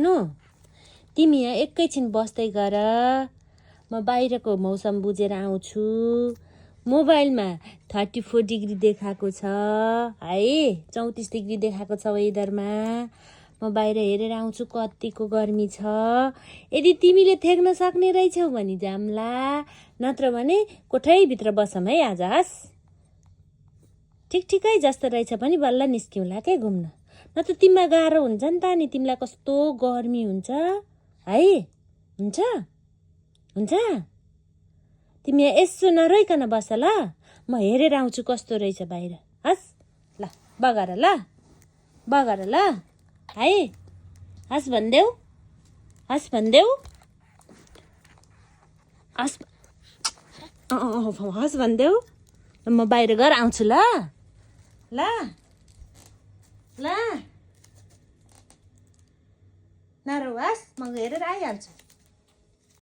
नु तिमी यहाँ एकैछिन बस्दै गर म बाहिरको मौसम बुझेर आउँछु मोबाइलमा 34 डिग्री देखाएको छ है 34 डिग्री देखाएको छ वेदरमा म बाहिर हेरेर आउँछु कतिको गर्मी छ यदि तिमीले थेक्न सक्ने रहेछौ भने जाम्ला नत्र भने कोठैभित्र बसम है आज हस् ठिकै जस्तो रहेछ पनि बल्ल निस्किउँला के घुम्न न त तिमीलाई गाह्रो हुन्छ नि त नि तिमीलाई कस्तो गर्मी हुन्छ है हुन्छ तिमी यसो नरोइकन बस ल म हेरेर आउँछु कस्तो रहेछ बाहिर हस् ल बगर ल है हस् भन्देऊ हस् भन्देऊ म बाहिर गएर आउँछु ल नरौ हस् म हेरेर आइहाल्छु